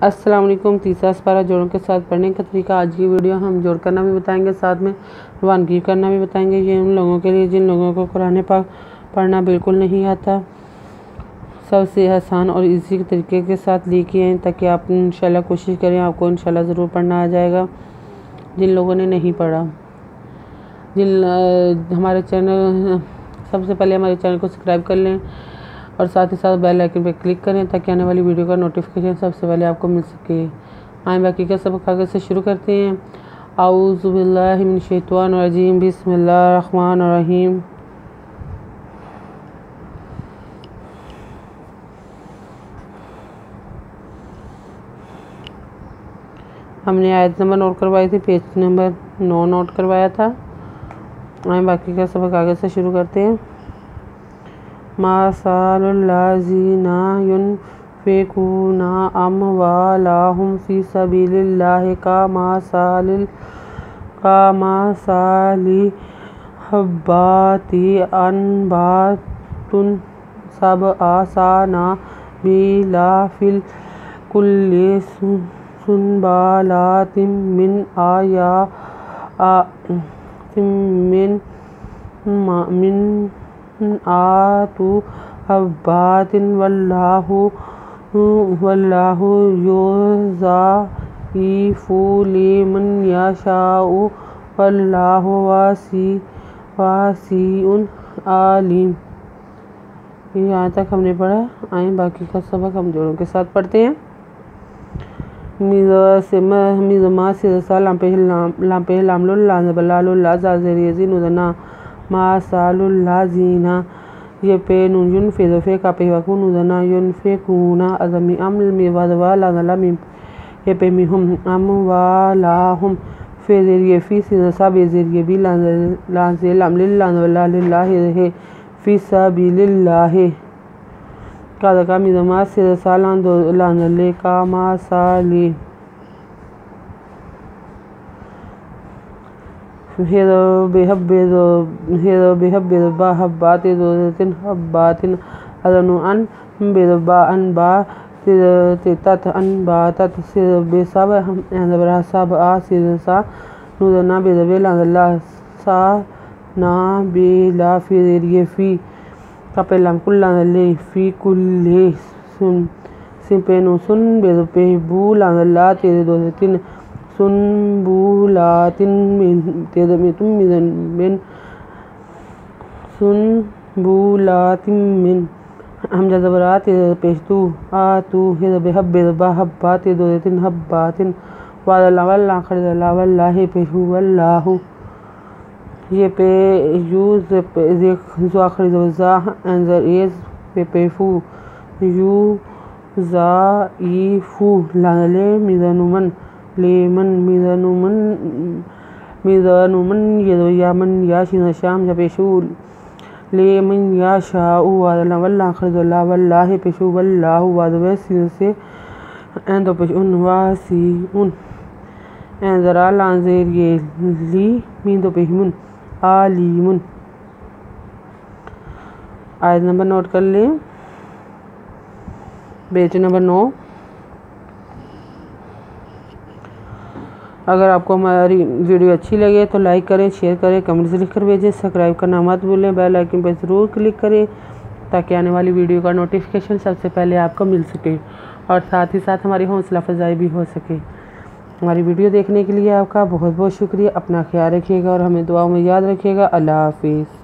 अस्सलाम वालेकुम। तीसरा पारा जोड़ों के साथ पढ़ने का तरीका। आज की वीडियो हम जोड़ करना भी बताएंगे, साथ में रवानगी करना भी बताएंगे। ये उन लोगों के लिए जिन लोगों को कुरान पाक पढ़ना बिल्कुल नहीं आता, सबसे आसान और इजी तरीके के साथ लेके आए ताकि आप इंशाल्लाह कोशिश करें, आपको इंशाल्लाह ज़रूर पढ़ना आ जाएगा। जिन लोगों ने नहीं पढ़ा, हमारे चैनल सबसे पहले हमारे चैनल को सब्सक्राइब कर लें और साथ ही साथ बेल आइकन पर क्लिक करें ताकि आने वाली वीडियो का नोटिफिकेशन सबसे पहले आपको मिल सके। आए बाकी का सबक आगे से शुरू करते हैं। औज़ु बिल्लाहि मिनश शैतानिर रजीम, बिस्मिल्लाहिर रहमानिर रहीम। हमने आयत नंबर नोट करवाई थी, पेज नंबर 9 नोट करवाया था। आए बाकी का सबक आगे से शुरू करते हैं। मासालुल्लाज़ीना युनफ़िक़ूना अम्वालहुम फ़ी सबीलिल्लाहि कमासालि हब्बाति अनबातुन सबआ सनाबिला फ़िल कुल्ली सुनबलातिन मिन आतु हब्बातिन वल्लाहु युज़ाइफ़ु लिमन यशाउ वल्लाहु वासिउन आलिम। यहाँ तक हमने पढ़ा। आए बाकी का सबक हम जोड़ों के साथ पढ़ते हैं। मिज़मा सिरसा लाम्पे लामलुल लाज़बलालुल लाज़ाज़ेरियज़ी नुदना मासालुल्लाज़ीना ये पे नुन फ़िज़फ़े का पे वकु नुदना युनफ़िक़ूना अज़मी अम्ल वज़वा लाज़ला मिम ये पे मिहुम अम्वालाहुम फ़िज़रिये फ़ी सिरसा बेज़रिये भी लाज़े लामलिल लाज़बलालिल्लाहि फ़ी सबीलिल्लाहि काज़ा मिज़मा सिरसा लाज़ले का मासाली हब्बातिन अज़नु अन बेज़बा अनबा तितत अनबातत बेसब सबआ सिरसा नुदना बेज़बे लाज़ला सा ना बेला फ़िज़रिये फ़ी कपेलम कुल्लाज़ले फ़ी कुल्ले सिंपेनु सुन बेज़पेबू लाज़ला तेरे दोतिन सुनबुलातिन मिन हमजा ज़बरात पेशतू आतू हब्बा हब्बा ते दोतिन हब्बातिन वाला वल्लाहि पेशू वल्लाहु ये पे यूज़ ज़ाखरी ज़ा एंजर एज पे पेफू यू ज़ाइफू लाज़ले मिज़नुमन लेमन मिज़नुमन यामन याशिन शाम जपेशु लेमन याशाउ वाला वल्लाहि पेशु वल्लाहु वादवे से एंदो पेश उन वासिउन एंजरा लाज़ेरिये ली मिंदो पेशमुन आलिमुन। आयत नंबर नोट कर लें, पेज नंबर 9। अगर आपको हमारी वीडियो अच्छी लगे तो लाइक करें, शेयर करें, कमेंट्स लिख कर भेजें। सब्सक्राइब करना मत भूलें, बेल आइकन पर ज़रूर क्लिक करें ताकि आने वाली वीडियो का नोटिफिकेशन सबसे पहले आपको मिल सके और साथ ही साथ हमारी हौसला अफजाई भी हो सके। हमारी वीडियो देखने के लिए आपका बहुत बहुत शुक्रिया। अपना ख्याल रखिएगा और हमें दुआओं में याद रखिएगा। अल्लाह हाफिज़।